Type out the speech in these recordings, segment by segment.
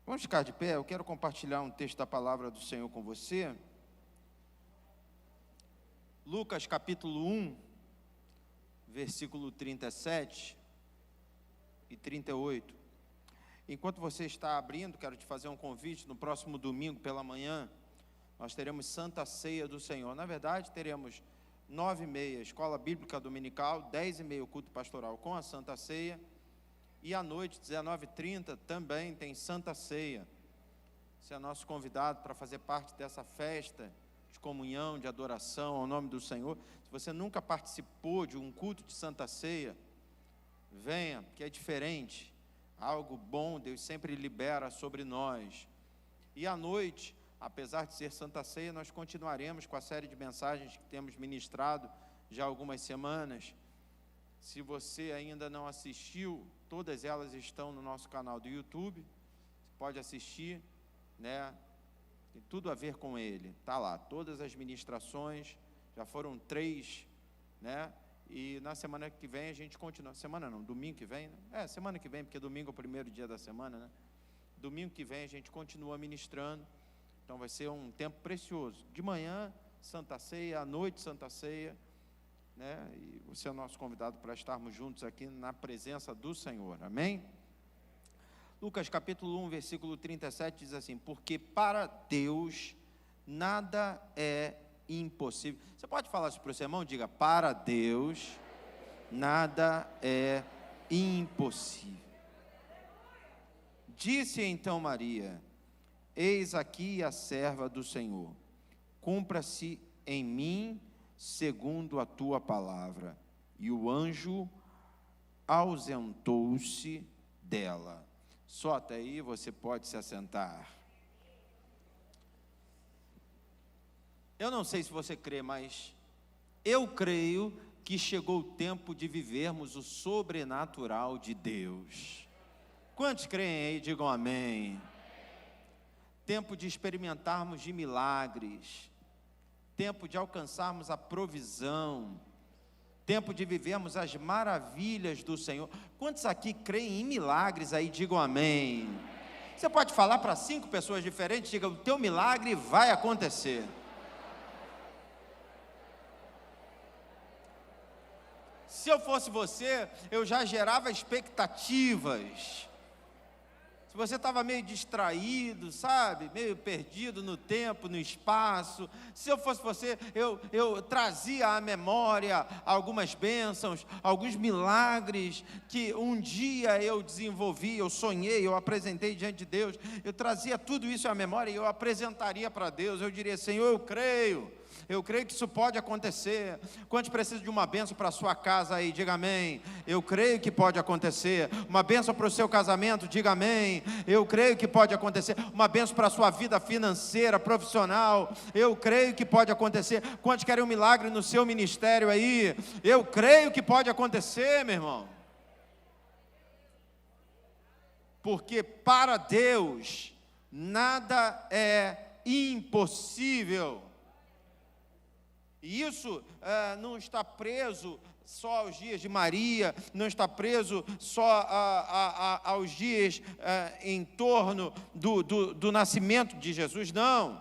Vamos ficar de pé, eu quero compartilhar um texto da palavra do Senhor com você. Lucas capítulo 1, versículo 37 e 38. Enquanto você está abrindo, quero te fazer um convite. No próximo domingo pela manhã, nós teremos Santa Ceia do Senhor. Na verdade, teremos 9h30, Escola Bíblica Dominical, 10h30, culto pastoral com a Santa Ceia. E à noite, 19h30, também tem Santa Ceia. Você é nosso convidado para fazer parte dessa festa de comunhão, de adoração ao nome do Senhor. Se você nunca participou de um culto de Santa Ceia, venha, que é diferente. Algo bom Deus sempre libera sobre nós. E à noite, apesar de ser Santa Ceia, nós continuaremos com a série de mensagens que temos ministrado já há algumas semanas. Se você ainda não assistiu, todas elas estão no nosso canal do YouTube. Você pode assistir, né? Tem tudo a ver com ele. Está lá, todas as ministrações, já foram 3, né? E na semana que vem a gente continua. Semana não, domingo que vem, né? Semana que vem, porque domingo é o primeiro dia da semana, né? Domingo que vem a gente continua ministrando. Então vai ser um tempo precioso. De manhã, Santa Ceia, à noite, Santa Ceia, né? E você é o nosso convidado para estarmos juntos aqui na presença do Senhor, amém? Lucas capítulo 1, versículo 37 diz assim: porque para Deus nada é impossível. Você pode falar isso para o seu irmão? Diga: para Deus nada é impossível. Disse então Maria: eis aqui a serva do Senhor, cumpra-se em mim segundo a tua palavra. E o anjo ausentou-se dela. Só até aí, você pode se assentar. Eu não sei se você crê, mas eu creio que chegou o tempo de vivermos o sobrenatural de Deus. Quantos creem aí? Digam amém. Tempo de experimentarmos de milagres, tempo de alcançarmos a provisão, tempo de vivermos as maravilhas do Senhor. Quantos aqui creem em milagres aí? Digam amém. Você pode falar para 5 pessoas diferentes, diga: o teu milagre vai acontecer. Se eu fosse você, eu já gerava expectativas. Se você estava meio distraído, sabe, meio perdido no tempo, no espaço, se eu fosse você, eu trazia à memória algumas bênçãos, alguns milagres que um dia eu desenvolvi, eu sonhei, eu apresentei diante de Deus. Eu trazia tudo isso à memória e eu apresentaria para Deus. Eu diria: Senhor, eu creio que isso pode acontecer. Quantos precisam de uma bênção para a sua casa aí? Diga amém. Eu creio que pode acontecer. Uma bênção para o seu casamento? Diga amém. Eu creio que pode acontecer. Uma bênção para a sua vida financeira, profissional? Eu creio que pode acontecer. Quantos querem um milagre no seu ministério aí? Eu creio que pode acontecer, meu irmão. Porque para Deus nada é impossível. E isso não está preso só aos dias de Maria, não está preso só aos dias em torno do nascimento de Jesus, não.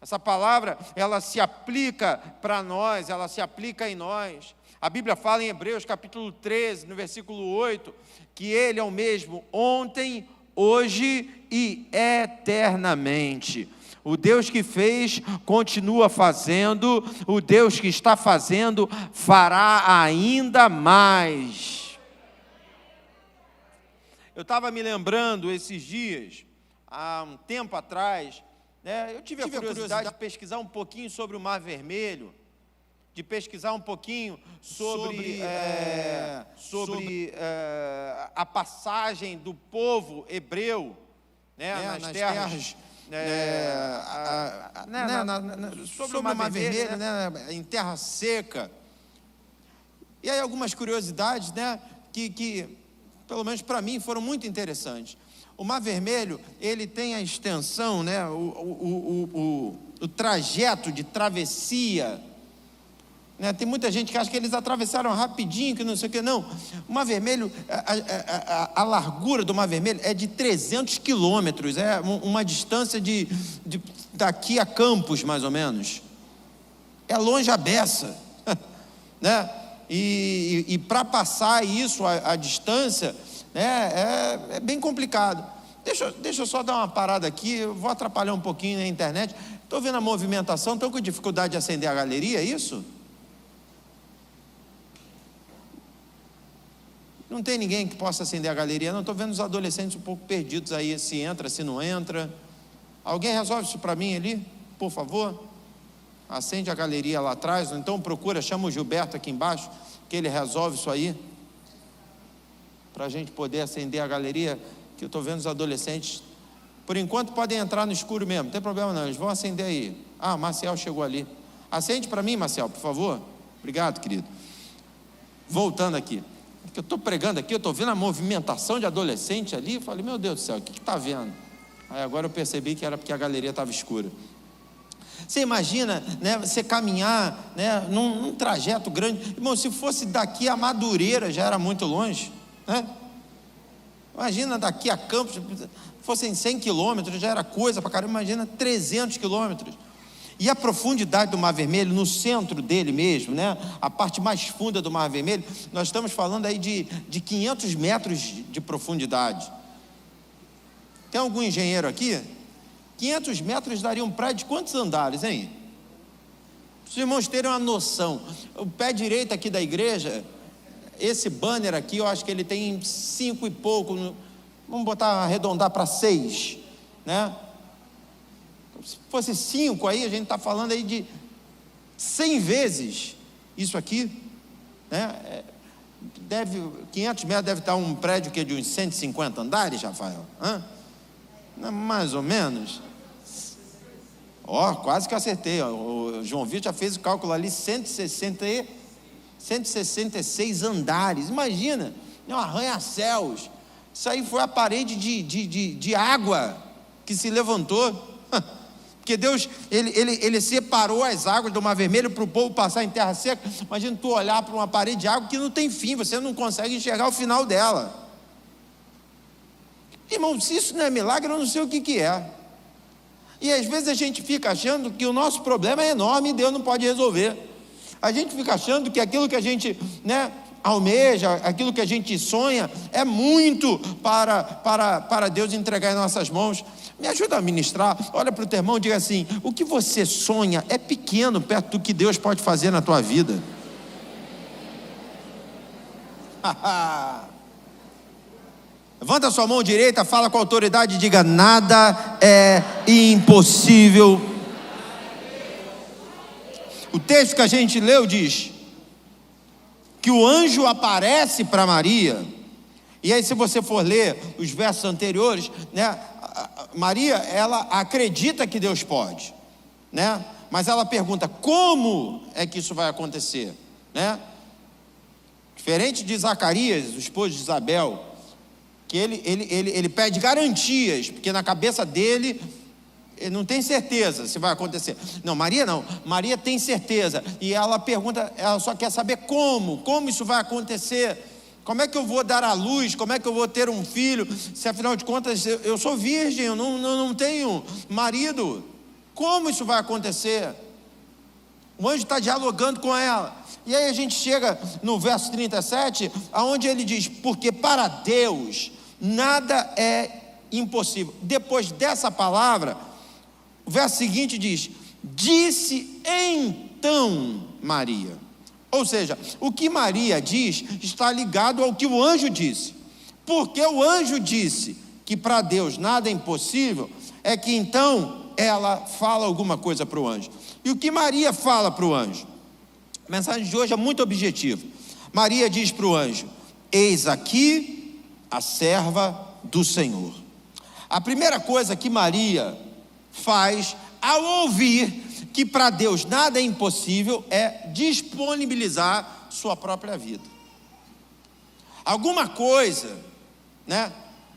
Essa palavra, ela se aplica para nós, ela se aplica em nós. A Bíblia fala em Hebreus capítulo 13, no versículo 8, que Ele é o mesmo ontem, hoje e eternamente. O Deus que fez, continua fazendo. O Deus que está fazendo, fará ainda mais. Eu estava me lembrando esses dias, há um tempo atrás, né, eu tive a curiosidade de pesquisar um pouquinho sobre o Mar Vermelho, de pesquisar um pouquinho sobre a passagem do povo hebreu, né, nas terras... sobre o Mar Vermelho, né, em terra seca. E aí algumas curiosidades, né, que pelo menos para mim foram muito interessantes. O Mar Vermelho, ele tem a extensão, né, o trajeto de travessia né? Tem muita gente que acha que eles atravessaram rapidinho, que não sei o que. Não, o Mar Vermelho, a largura do Mar Vermelho é de 300 quilômetros, é uma distância daqui a Campos, mais ou menos. É longe a beça, né? E para passar isso, a distância, né, é bem complicado. Deixa eu só dar uma parada aqui, eu vou atrapalhar um pouquinho na internet. Estou vendo a movimentação, estou com dificuldade de acender a galeria, é isso? Não tem ninguém que possa acender a galeria, não. Estou vendo os adolescentes um pouco perdidos aí, se entra, se não entra. Alguém resolve isso para mim ali, por favor? Acende a galeria lá atrás, ou então procura, chama o Gilberto aqui embaixo, que ele resolve isso aí, para a gente poder acender a galeria, que eu estou vendo os adolescentes, por enquanto podem entrar no escuro mesmo, não tem problema não, eles vão acender aí. Ah, Marcel chegou ali. Acende para mim, Marcel, por favor. Obrigado, querido. Voltando aqui, porque eu estou pregando aqui, eu estou vendo a movimentação de adolescente ali, eu falei, meu Deus do céu, o que está vendo? Aí agora eu percebi que era porque a galeria estava escura. Você imagina, né, você caminhar, né, num trajeto grande. Irmão, se fosse daqui a Madureira, já era muito longe, né? Imagina daqui a Campos, fossem 100 quilômetros, já era coisa para caramba. Imagina 300 quilômetros. E a profundidade do Mar Vermelho, no centro dele mesmo, né, a parte mais funda do Mar Vermelho, nós estamos falando aí de 500 metros de profundidade. Tem algum engenheiro aqui? 500 metros daria um prédio de quantos andares, hein? Para os irmãos terem uma noção, o pé direito aqui da igreja, esse banner aqui, eu acho que ele tem 5 e pouco, vamos arredondar para 6, né? Se fosse 5 aí, a gente está falando aí de 100 vezes isso aqui, né? 500 metros deve estar um prédio que é de uns 150 andares, Rafael? Mais ou menos. Quase que acertei. O João Vitor já fez o cálculo ali, 166 andares. Imagina, é um arranha-céus. Isso aí foi a parede de água que se levantou. Porque Deus, ele separou as águas do Mar Vermelho para o povo passar em terra seca. Imagina tu olhar para uma parede de água que não tem fim, você não consegue enxergar o final dela. Irmão, se isso não é milagre, eu não sei o que é. E às vezes a gente fica achando que o nosso problema é enorme e Deus não pode resolver. A gente fica achando que aquilo que a gente, né, almeja, aquilo que a gente sonha, é muito para Deus entregar em nossas mãos. Me ajuda a ministrar. Olha para o teu irmão e diga assim: o que você sonha é pequeno perto do que Deus pode fazer na tua vida. Levanta a sua mão direita, fala com autoridade e diga: nada é impossível. O texto que a gente leu diz que o anjo aparece para Maria. E aí, se você for ler os versos anteriores, né, Maria, ela acredita que Deus pode, né? Mas ela pergunta: como é que isso vai acontecer, né? Diferente de Zacarias, o esposo de Isabel, que ele pede garantias, porque na cabeça dele ele não tem certeza se vai acontecer. Não, Maria tem certeza, e ela pergunta, ela só quer saber como isso vai acontecer, como é que eu vou dar à luz, como é que eu vou ter um filho, se afinal de contas eu sou virgem, eu não tenho marido, como isso vai acontecer? O anjo está dialogando com ela, e aí a gente chega no verso 37, aonde ele diz: porque para Deus nada é impossível. Depois dessa palavra, o verso seguinte diz: disse então Maria. Ou seja, o que Maria diz está ligado ao que o anjo disse. Porque o anjo disse que para Deus nada é impossível, é que então ela fala alguma coisa para o anjo. E o que Maria fala para o anjo? A mensagem de hoje é muito objetiva. Maria diz para o anjo: eis aqui a serva do Senhor. A primeira coisa que Maria faz ao ouvir que para Deus nada é impossível é disponibilizar sua própria vida. Alguma coisa, né,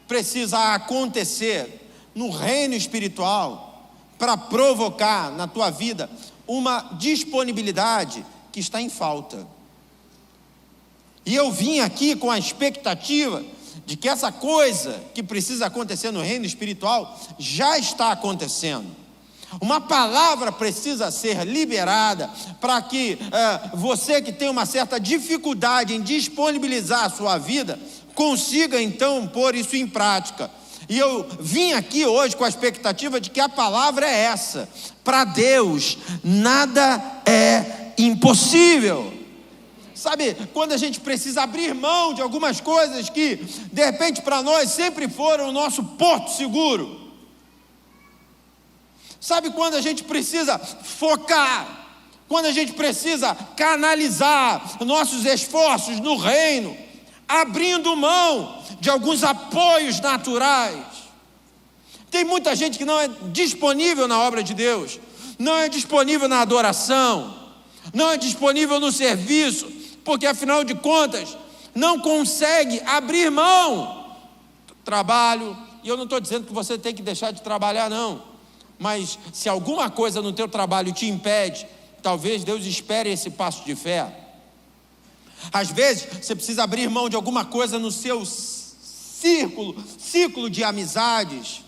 precisa acontecer no reino espiritual para provocar na tua vida uma disponibilidade que está em falta. E eu vim aqui com a expectativa de que essa coisa que precisa acontecer no reino espiritual já está acontecendo. Uma palavra precisa ser liberada para que você que tem uma certa dificuldade em disponibilizar a sua vida, consiga então pôr isso em prática. E eu vim aqui hoje com a expectativa de que a palavra é essa: para Deus nada é impossível. Sabe, quando a gente precisa abrir mão de algumas coisas que de repente para nós sempre foram o nosso porto seguro. Sabe, quando a gente precisa focar, quando a gente precisa canalizar nossos esforços no reino, abrindo mão de alguns apoios naturais. Tem muita gente que não é disponível na obra de Deus, não é disponível na adoração, não é disponível no serviço, porque afinal de contas não consegue abrir mão do trabalho. E eu não estou dizendo que você tem que deixar de trabalhar, não, mas se alguma coisa no teu trabalho te impede, talvez Deus espere esse passo de fé. Às vezes você precisa abrir mão de alguma coisa no seu ciclo de amizades,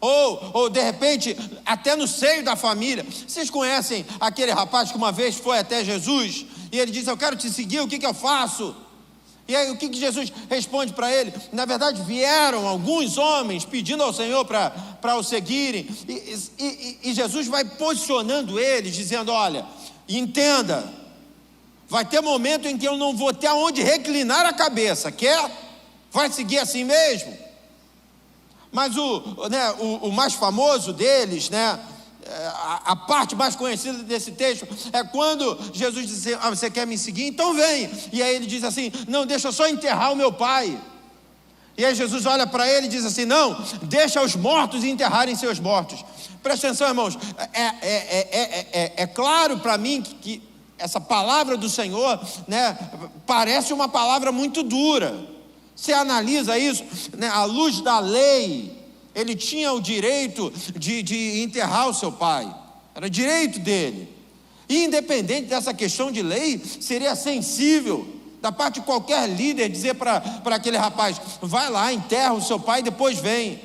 ou de repente até no seio da família. Vocês conhecem aquele rapaz que uma vez foi até Jesus e ele disse: eu quero te seguir, o que eu faço? E aí o que Jesus responde para ele? Na verdade vieram alguns homens pedindo ao Senhor para o seguirem, e Jesus vai posicionando eles, dizendo: olha, entenda, vai ter momento em que eu não vou ter aonde reclinar a cabeça, quer? Vai seguir assim mesmo? Mas o mais famoso deles, a parte mais conhecida desse texto é quando Jesus diz assim: ah, você quer me seguir? Então vem. E aí ele diz assim: não, deixa eu só enterrar o meu pai. E aí Jesus olha para ele e diz assim: não, deixa os mortos enterrarem seus mortos. Presta atenção, irmãos, é claro para mim que essa palavra do Senhor, parece uma palavra muito dura. Você analisa isso, à luz da lei, ele tinha o direito de enterrar o seu pai, era direito dele. E independente dessa questão de lei, seria sensível da parte de qualquer líder dizer para aquele rapaz: vai lá, enterra o seu pai e depois vem.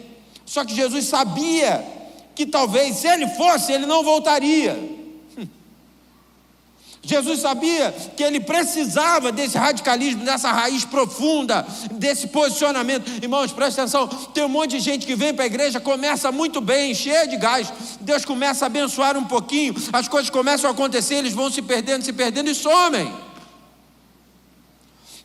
Só que Jesus sabia que talvez se ele fosse, ele não voltaria. Jesus sabia que ele precisava desse radicalismo, dessa raiz profunda, desse posicionamento. Irmãos, presta atenção, tem um monte de gente que vem para a igreja, começa muito bem, cheia de gás, Deus começa a abençoar um pouquinho, as coisas começam a acontecer, eles vão se perdendo e somem.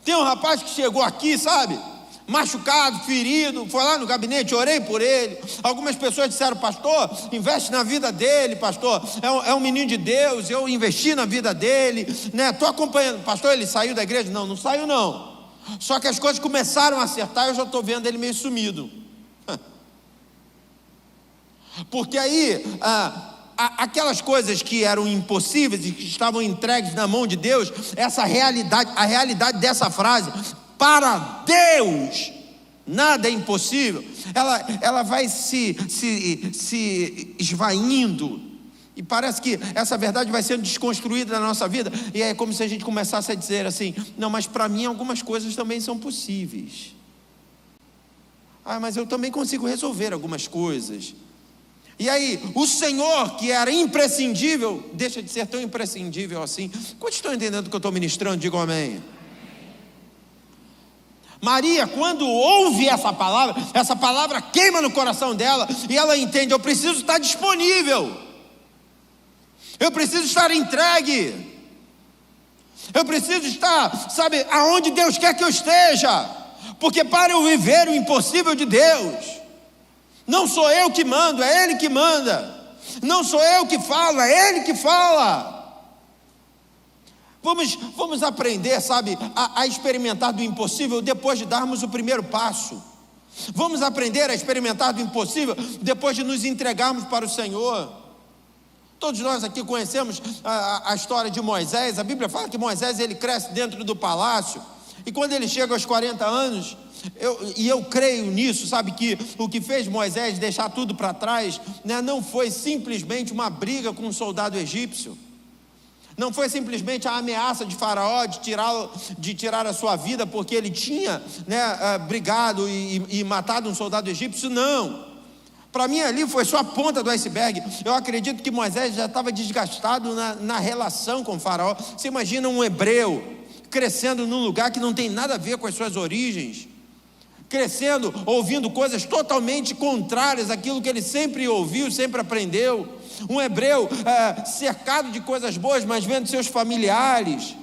Tem um rapaz que chegou aqui, sabe, machucado, ferido, foi lá no gabinete, orei por ele. Algumas pessoas disseram: pastor, investe na vida dele, pastor, é um menino de Deus, eu investi na vida dele, estou acompanhando. Pastor, ele saiu da igreja? Não saiu não, só que as coisas começaram a acertar e eu já estou vendo ele meio sumido. Porque aí aquelas coisas que eram impossíveis e que estavam entregues na mão de Deus, essa realidade, a realidade dessa frase: para Deus nada é impossível, ela vai se esvaindo, e parece que essa verdade vai sendo desconstruída na nossa vida, e é como se a gente começasse a dizer assim: não, mas para mim algumas coisas também são possíveis. Mas eu também consigo resolver algumas coisas. E aí, o Senhor, que era imprescindível, deixa de ser tão imprescindível assim. Quantos estão entendendo o que eu estou ministrando? Digam amém. Maria, quando ouve essa palavra queima no coração dela, e ela entende: eu preciso estar disponível, eu preciso estar entregue, eu preciso estar, sabe, aonde Deus quer que eu esteja, porque para eu viver o impossível de Deus, não sou eu que mando, é Ele que manda, não sou eu que falo, é Ele que fala. Vamos aprender, sabe, a experimentar do impossível depois de darmos o primeiro passo. Vamos aprender a experimentar do impossível depois de nos entregarmos para o Senhor. Todos nós aqui conhecemos a história de Moisés. A Bíblia fala que Moisés, ele cresce dentro do palácio, e quando ele chega aos 40 anos, eu creio nisso, sabe, que o que fez Moisés deixar tudo para trás, não foi simplesmente uma briga com um soldado egípcio. Não foi simplesmente a ameaça de Faraó de tirar a sua vida porque ele tinha, brigado e matado um soldado egípcio, não. Para mim ali foi só a ponta do iceberg. Eu acredito que Moisés já estava desgastado na relação com Faraó. Você imagina um hebreu crescendo num lugar que não tem nada a ver com as suas origens, crescendo, ouvindo coisas totalmente contrárias àquilo que ele sempre ouviu, sempre aprendeu. Um hebreu cercado de coisas boas, mas vendo seus familiares,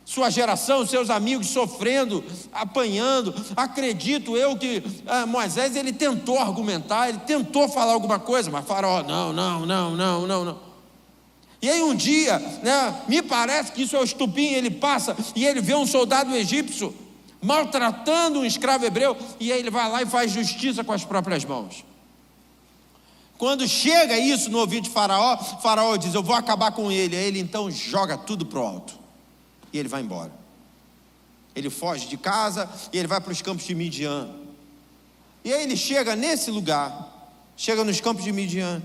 sua geração, seus amigos sofrendo, apanhando. Acredito eu que Moisés, ele tentou argumentar, ele tentou falar alguma coisa, mas Faraó, não. E aí um dia, me parece que isso é o estupim, ele passa e ele vê um soldado egípcio maltratando um escravo hebreu, e aí ele vai lá e faz justiça com as próprias mãos. Quando chega isso no ouvido de Faraó, Faraó diz: eu vou acabar com ele. Aí ele então joga tudo para o alto e ele vai embora. Ele foge de casa e ele vai para os campos de Midian. E aí ele chega nesse lugar, chega nos campos de Midian,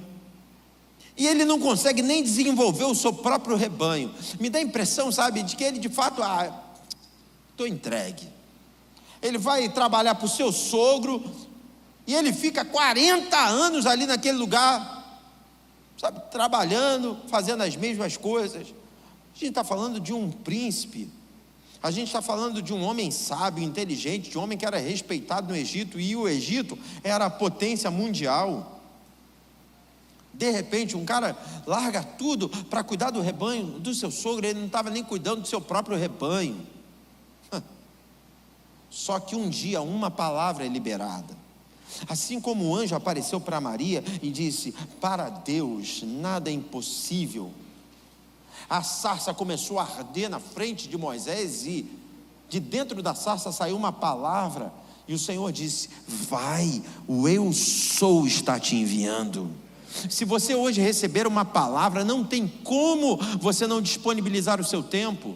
e ele não consegue nem desenvolver o seu próprio rebanho. Me dá a impressão, sabe, de que ele de fato, estou entregue. Ele vai trabalhar para o seu sogro, e ele fica 40 anos ali naquele lugar, sabe, trabalhando, fazendo as mesmas coisas. A gente está falando de um príncipe, a gente está falando de um homem sábio, inteligente, de um homem que era respeitado no Egito, e o Egito era a potência mundial. De repente um cara larga tudo para cuidar do rebanho do seu sogro. Ele não estava nem cuidando do seu próprio rebanho. Só que um dia uma palavra é liberada. Assim como o anjo apareceu para Maria e disse: para Deus nada é impossível. A sarça começou a arder na frente de Moisés, e de dentro da sarça saiu uma palavra, e o Senhor disse: vai, o eu sou está te enviando. Se você hoje receber uma palavra, não tem como você não disponibilizar o seu tempo.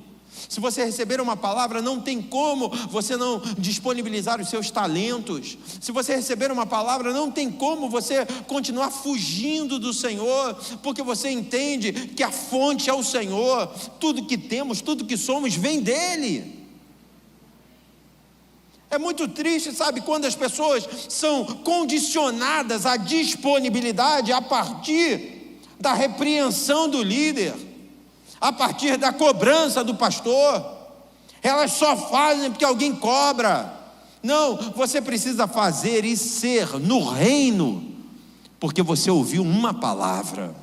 Se você receber uma palavra, não tem como você não disponibilizar os seus talentos. Se você receber uma palavra, não tem como você continuar fugindo do Senhor, porque você entende que a fonte é o Senhor. Tudo que temos, tudo que somos vem dEle. É muito triste, sabe, quando as pessoas são condicionadas à disponibilidade a partir da repreensão do líder, a partir da cobrança do pastor. Elas só fazem porque alguém cobra. Não, você precisa fazer e ser no reino, porque você ouviu uma palavra.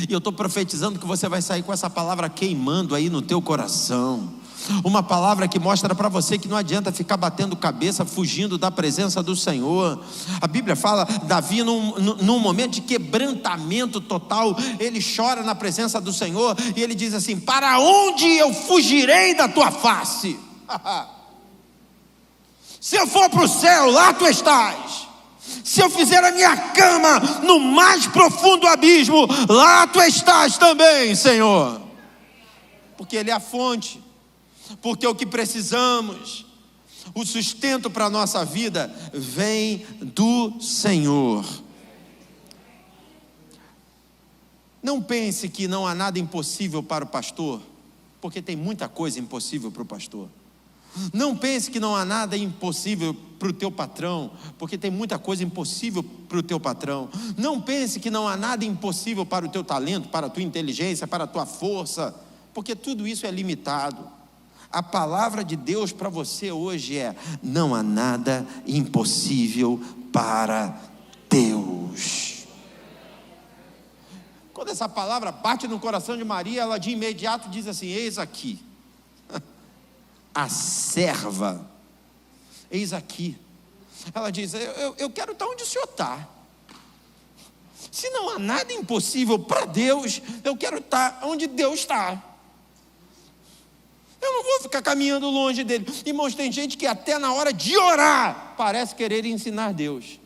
E eu estou profetizando que você vai sair com essa palavra queimando aí no teu coração. Uma palavra que mostra para você que não adianta ficar batendo cabeça, fugindo da presença do Senhor. A Bíblia fala, Davi num momento de quebrantamento total, ele chora na presença do Senhor, e ele diz assim: para onde eu fugirei da tua face? Se eu for para o céu, lá tu estás. Se eu fizer a minha cama no mais profundo abismo, lá tu estás também, Senhor. Porque Ele é a fonte. Porque o que precisamos, o sustento para a nossa vida, vem do Senhor. Não pense que não há nada impossível para o pastor, porque tem muita coisa impossível para o pastor. Não pense que não há nada impossível para o teu patrão, porque tem muita coisa impossível para o teu patrão. Não pense que não há nada impossível para o teu talento, para a tua inteligência, para a tua força, porque tudo isso é limitado. A palavra de Deus para você hoje é: não há nada impossível para Deus. Quando essa palavra bate no coração de Maria, ela de imediato diz assim: eis aqui a serva, eis aqui. Ela diz: eu quero estar onde o Senhor está. Se não há nada impossível para Deus, eu quero estar onde Deus está. Eu não vou ficar caminhando longe dele. Irmãos, tem gente que até na hora de orar parece querer ensinar Deus.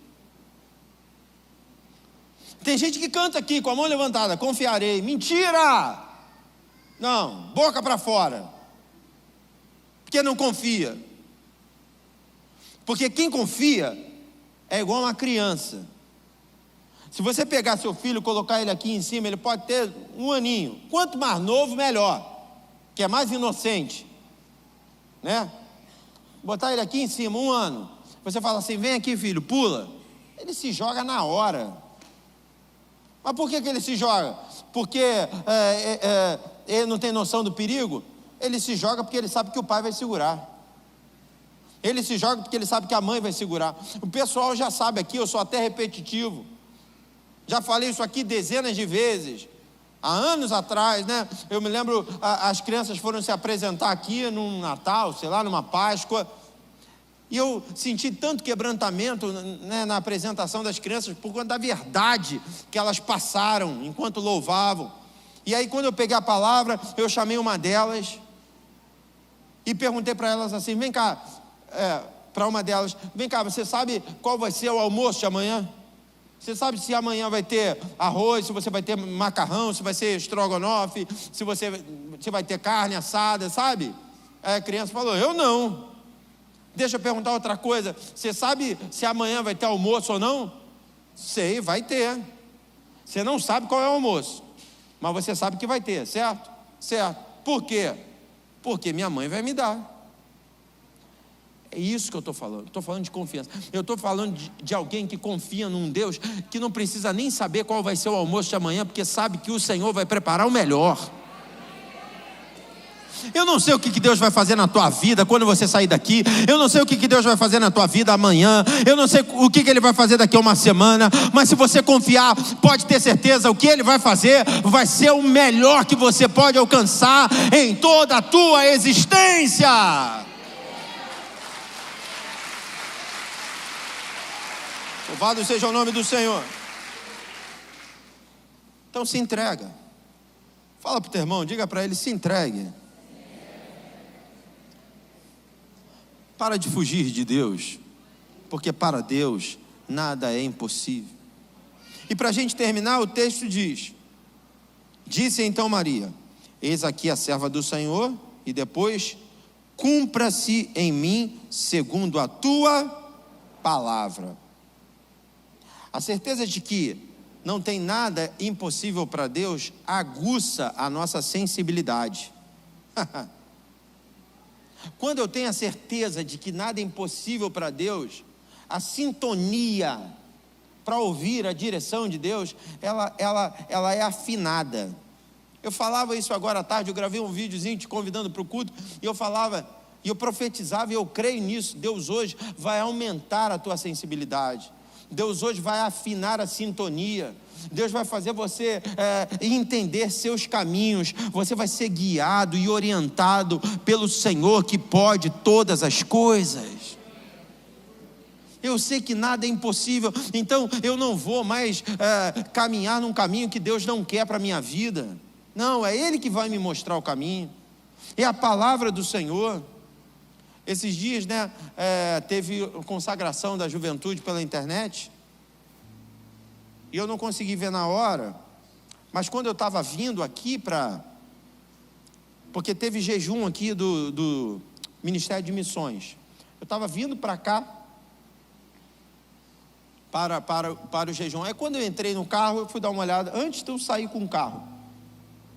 Tem gente que canta aqui com a mão levantada: confiarei. Mentira! Não, boca para fora. Porque não confia. Porque quem confia é igual uma criança. Se você pegar seu filho e colocar ele aqui em cima, ele pode ter 1 aninho. Quanto mais novo, melhor, que é mais inocente, né? Botar ele aqui em cima, 1 ano. Você fala assim, vem aqui filho, pula. Ele se joga na hora. Mas por que ele se joga? Porque ele não tem noção do perigo? Ele se joga porque ele sabe que o pai vai segurar. Ele se joga porque ele sabe que a mãe vai segurar. O pessoal já sabe aqui, eu sou até repetitivo. Já falei isso aqui dezenas de vezes. Há anos atrás, né? Eu me lembro, as crianças foram se apresentar aqui num Natal, sei lá, numa Páscoa. E eu senti tanto quebrantamento, né, na apresentação das crianças, por conta da verdade que elas passaram enquanto louvavam. E aí, quando eu peguei a palavra, eu chamei uma delas e perguntei para elas assim, vem cá, para uma delas, vem cá, você sabe qual vai ser o almoço de amanhã? Você sabe se amanhã vai ter arroz, se você vai ter macarrão, se vai ser estrogonofe, se vai ter carne assada, sabe? Aí a criança falou, eu não. Deixa eu perguntar outra coisa, você sabe se amanhã vai ter almoço ou não? Sei, vai ter. Você não sabe qual é o almoço, mas você sabe que vai ter, certo? Certo. Por quê? Porque minha mãe vai me dar. É isso que eu estou falando. Estou falando de confiança. Eu estou falando de alguém que confia num Deus que não precisa nem saber qual vai ser o almoço de amanhã, porque sabe que o Senhor vai preparar o melhor. Eu não sei o que Deus vai fazer na tua vida quando você sair daqui. Eu não sei o que Deus vai fazer na tua vida amanhã. Eu não sei o que Ele vai fazer daqui a uma semana. Mas se você confiar, pode ter certeza, o que Ele vai fazer vai ser o melhor que você pode alcançar em toda a tua existência. Louvado seja o nome do Senhor. Então se entrega. Fala para o teu irmão, diga para ele, se entregue. Para de fugir de Deus, porque para Deus nada é impossível. E para a gente terminar, o texto diz, disse então Maria, eis aqui a serva do Senhor, e depois, cumpra-se em mim segundo a tua palavra. A certeza de que não tem nada impossível para Deus aguça a nossa sensibilidade. Quando eu tenho a certeza de que nada é impossível para Deus, a sintonia para ouvir a direção de Deus, ela é afinada. Eu falava isso agora à tarde, eu gravei um videozinho te convidando para o culto, e eu falava, e eu profetizava, e eu creio nisso, Deus hoje vai aumentar a tua sensibilidade. Deus hoje vai afinar a sintonia. Deus vai fazer você entender seus caminhos. Você vai ser guiado e orientado pelo Senhor que pode todas as coisas. Eu sei que nada é impossível, então eu não vou mais caminhar num caminho que Deus não quer para a minha vida. Não, é Ele que vai me mostrar o caminho. É a palavra do Senhor. Esses dias, né, teve consagração da juventude pela internet, e eu não consegui ver na hora, mas quando eu estava vindo aqui porque teve jejum aqui do Ministério de Missões, eu estava vindo para cá, para o jejum. Aí quando eu entrei no carro, eu fui dar uma olhada, antes de eu sair com o carro,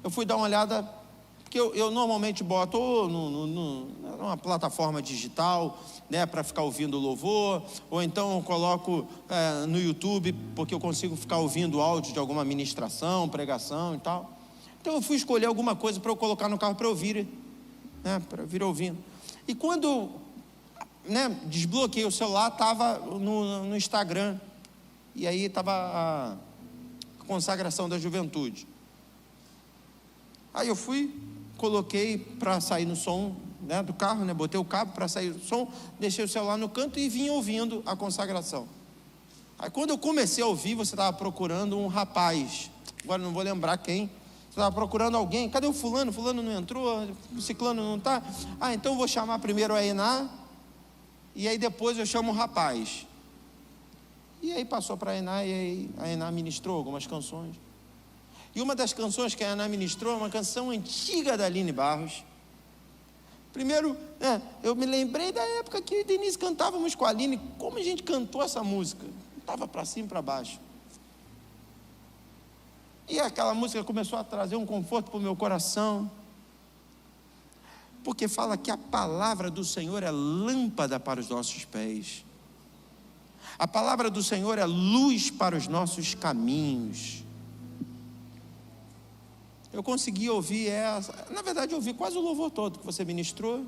eu fui dar uma olhada, porque eu normalmente boto numa plataforma digital, né, para ficar ouvindo louvor, ou então eu coloco no YouTube, porque eu consigo ficar ouvindo áudio de alguma ministração, pregação e tal. Então eu fui escolher alguma coisa para eu colocar no carro para eu ouvir, né, para eu vir ouvindo. E quando, né, desbloqueei o celular, estava no Instagram, e aí estava a consagração da juventude. Aí eu fui, coloquei para sair no som, né, do carro, né, botei o cabo para sair do som, deixei o celular no canto e vim ouvindo a consagração. Aí quando eu comecei a ouvir, você estava procurando um rapaz, agora não vou lembrar quem, você estava procurando alguém, cadê o fulano? Fulano não entrou, o ciclano não está, então eu vou chamar primeiro a Ená, e aí depois eu chamo o rapaz. E aí passou para a Ená, e aí a Ená ministrou algumas canções. E uma das canções que a Ana ministrou é uma canção antiga da Aline Barros. Primeiro, eu me lembrei da época que eu e Denise cantávamos com a Aline. Como a gente cantou essa música? Estava para cima e para baixo. E aquela música começou a trazer um conforto para o meu coração, porque fala que a palavra do Senhor é lâmpada para os nossos pés, a palavra do Senhor é luz para os nossos caminhos. Eu consegui ouvir essa, na verdade eu ouvi quase o louvor todo que você ministrou,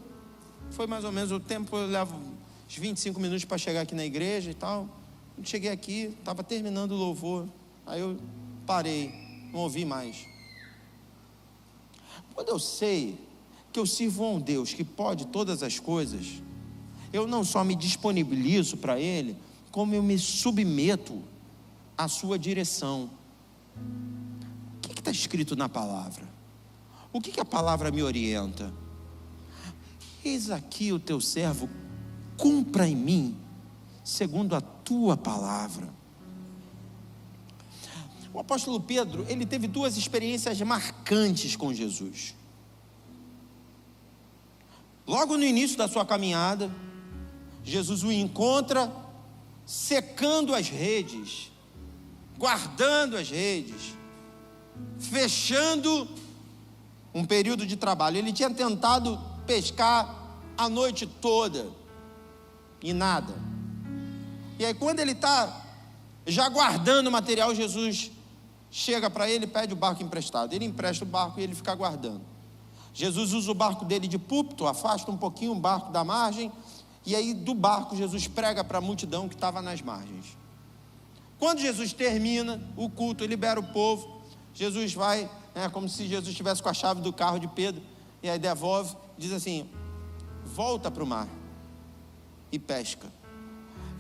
foi mais ou menos o tempo, eu levo uns 25 minutos para chegar aqui na igreja e tal. Quando cheguei aqui, estava terminando o louvor, aí eu parei, não ouvi mais. Quando eu sei que eu sirvo a um Deus que pode todas as coisas, eu não só me disponibilizo para Ele, como eu me submeto à sua direção. O que está escrito na palavra? O que a palavra me orienta? Eis aqui o teu servo, cumpra em mim segundo a tua palavra. O apóstolo Pedro, ele teve duas experiências marcantes com Jesus. Logo no início da sua caminhada, Jesus o encontra secando as redes, guardando as redes, fechando um período de trabalho. Ele tinha tentado pescar a noite toda e nada. E aí quando ele está já guardando o material, Jesus chega para ele e pede o barco emprestado. Ele empresta o barco e ele fica guardando. Jesus usa o barco dele de púlpito, afasta um pouquinho o barco da margem, e aí do barco Jesus prega para a multidão que estava nas margens. Quando Jesus termina o culto e libera o povo, Jesus vai, como se Jesus estivesse com a chave do carro de Pedro, e aí devolve, diz assim: volta para o mar e pesca.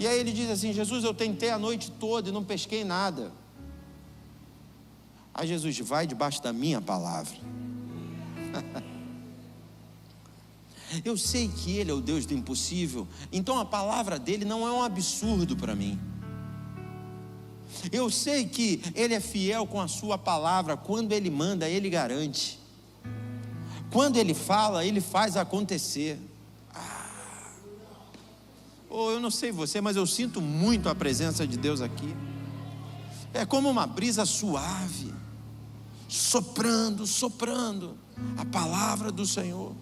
E aí ele diz assim: Jesus, eu tentei a noite toda e não pesquei nada. Aí Jesus: vai debaixo da minha palavra. Eu sei que Ele é o Deus do impossível, então a palavra dele não é um absurdo para mim. Eu sei que Ele é fiel com a sua palavra. Quando Ele manda, Ele garante. Quando Ele fala, Ele faz acontecer. Eu não sei você, mas eu sinto muito a presença de Deus aqui. É como uma brisa suave, soprando, soprando a palavra do Senhor.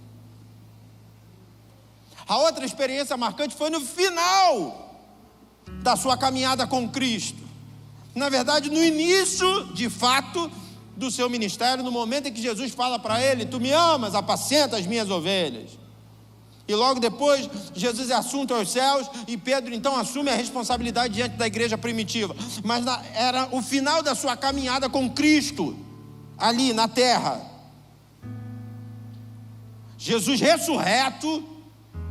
A outra experiência marcante foi no final da sua caminhada com Cristo. Na verdade, no início, de fato, do seu ministério, no momento em que Jesus fala para ele: tu me amas, apacenta as minhas ovelhas. E logo depois, Jesus é assunto aos céus, e Pedro então assume a responsabilidade diante da igreja primitiva. Mas era o final da sua caminhada com Cristo, ali na terra. Jesus ressurreto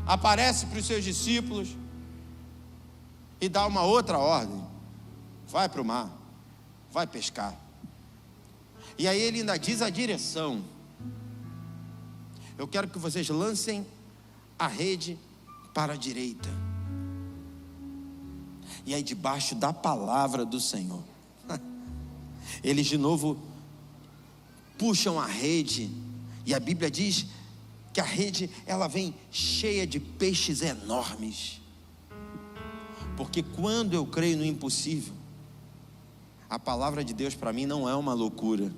aparece para os seus discípulos e dá uma outra ordem: vai para o mar, vai pescar. E aí ele ainda diz a direção: eu quero que vocês lancem a rede para a direita. E aí debaixo da palavra do Senhor, eles de novo puxam a rede, e a Bíblia diz que a rede, ela vem cheia de peixes enormes. Porque quando eu creio no impossível, a palavra de Deus para mim não é uma loucura,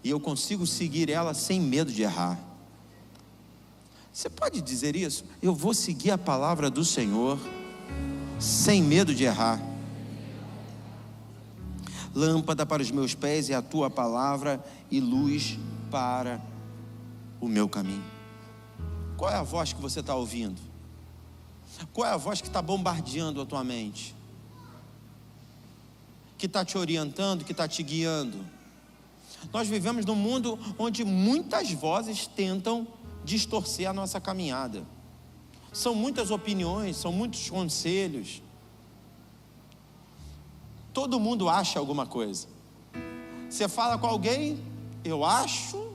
e eu consigo seguir ela sem medo de errar. Você pode dizer isso? Eu vou seguir a palavra do Senhor sem medo de errar. Lâmpada para os meus pés é a tua palavra e luz para o meu caminho. Qual é a voz que você está ouvindo? Qual é a voz que está bombardeando a tua mente? Que está te orientando, que está te guiando? Nós vivemos num mundo onde muitas vozes tentam distorcer a nossa caminhada. São muitas opiniões, são muitos conselhos. Todo mundo acha alguma coisa. Você fala com alguém: eu acho.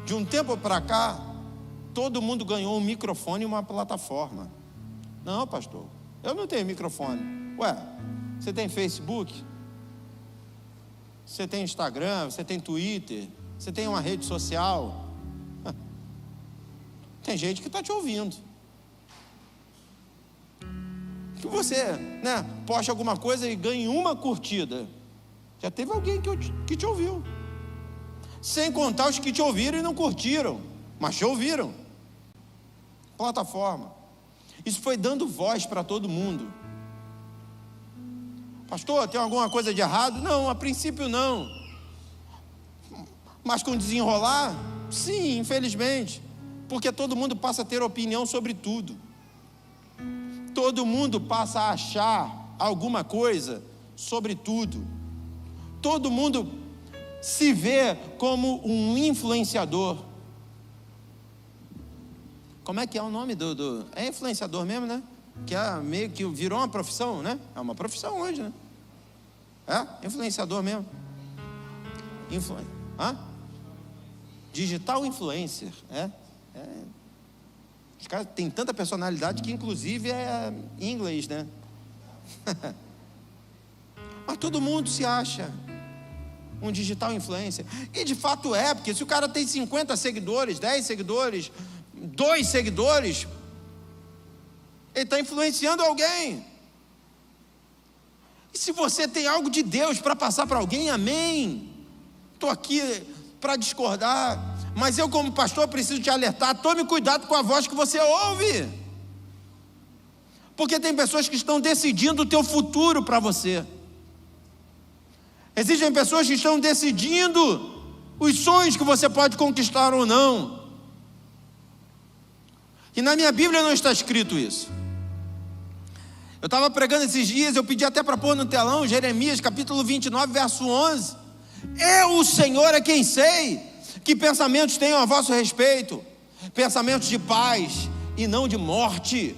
De um tempo para cá, todo mundo ganhou um microfone e uma plataforma. Não, pastor, eu não tenho microfone. Ué, você tem Facebook? Você tem Instagram? Você tem Twitter? Você tem uma rede social? Tem gente que está te ouvindo. que você, né, poste alguma coisa e ganhe uma curtida. Já teve alguém que te ouviu. Sem contar os que te ouviram e não curtiram, mas te ouviram. Plataforma. Isso foi dando voz para todo mundo. Pastor, tem alguma coisa de errado? Não, a princípio não. Mas com desenrolar, sim, infelizmente. Porque todo mundo passa a ter opinião sobre tudo. Todo mundo passa a achar alguma coisa sobre tudo. Todo mundo se vê como um influenciador. Como é que é o nome do... É influenciador mesmo, né? Que é meio que virou uma profissão, né? É uma profissão hoje, né? É? Influenciador mesmo. Digital influencer. Os caras têm tanta personalidade que inclusive é em inglês, né? Mas todo mundo se acha um digital influencer. E de fato é, porque se o cara tem 50 seguidores, 10 seguidores, 2 seguidores, ele está influenciando alguém. E se você tem algo de Deus para passar para alguém, amém. Estou aqui para discordar, mas eu como pastor preciso te alertar, tome cuidado com a voz que você ouve. Porque tem pessoas que estão decidindo o teu futuro para você. Existem pessoas que estão decidindo os sonhos que você pode conquistar ou não. E na minha Bíblia não está escrito isso. Eu estava pregando esses dias, eu pedi até para pôr no telão, Jeremias capítulo 29, verso 11. Eu, o Senhor, é quem sei que pensamentos tenho a vosso respeito, pensamentos de paz e não de morte.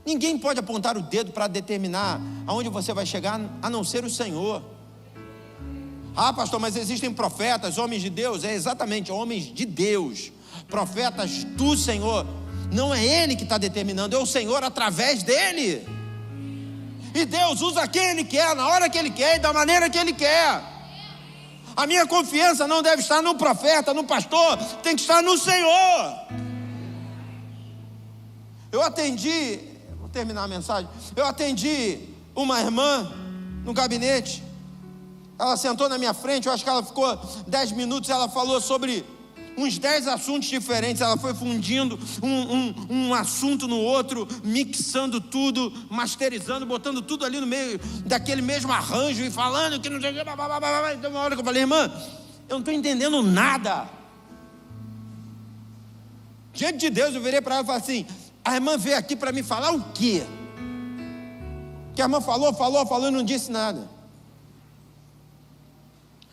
Ninguém pode apontar o dedo para determinar aonde você vai chegar, a não ser o Senhor. Ah, pastor, mas existem profetas, homens de Deus. É exatamente, homens de Deus, profetas do Senhor. Não é Ele que está determinando, é o Senhor através dele. E Deus usa quem Ele quer, na hora que Ele quer e da maneira que Ele quer. A minha confiança não deve estar no profeta, no pastor, tem que estar no Senhor. Eu atendi, vou terminar a mensagem. Eu atendi uma irmã no gabinete. Ela sentou na minha frente, eu acho que ela ficou 10 minutos, ela falou sobre uns 10 assuntos diferentes. Ela foi fundindo um assunto no outro, mixando tudo, masterizando, botando tudo ali no meio daquele mesmo arranjo e falando que não sei o que. Então uma hora que eu falei, irmã, eu não estou entendendo nada. Diante de Deus eu virei para ela e falei assim, a irmã veio aqui para me falar o quê? Que a irmã falou e não disse nada.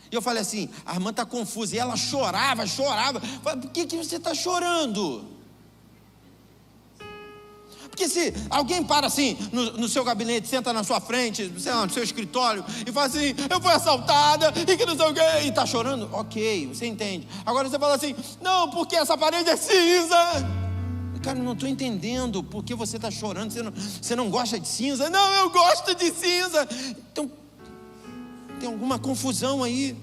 E eu falei assim, a irmã está confusa. E ela chorava. Falei, por que você está chorando? Porque se alguém para assim no seu gabinete, senta na sua frente, sei lá, no seu escritório, e fala assim, eu fui assaltada, e que não sei o quê, e está chorando, ok, você entende. Agora você fala assim, não, porque essa parede é cinza. Cara, não estou entendendo por que você está chorando, você não gosta de cinza. Não, eu gosto de cinza. Então tem alguma confusão aí.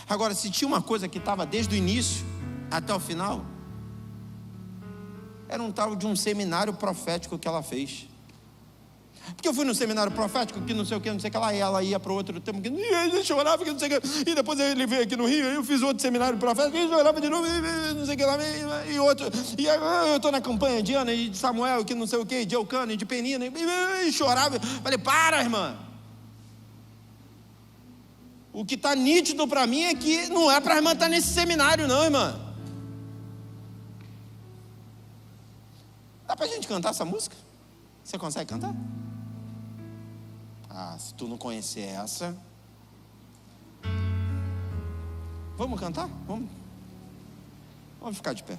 Agora, se tinha uma coisa que estava desde o início até o final, era um tal de um seminário profético que ela fez. Porque eu fui no seminário profético que não sei o que, lá, e ela ia para outro tempo, que ele chorava, que não sei o que, e depois ele veio aqui no Rio, eu fiz outro seminário profético, e chorava de novo, e não sei o que lá, e outro, e eu estou na campanha de Ana e de Samuel, que não sei o que, de Eucana e de Penina, e chorava. Falei, para, irmã. O que está nítido para mim é que não é para a irmã estar nesse seminário, não, irmã. Dá para a gente cantar essa música? Você consegue cantar? Ah, se tu não conhecer essa. Vamos cantar? Vamos ficar de pé.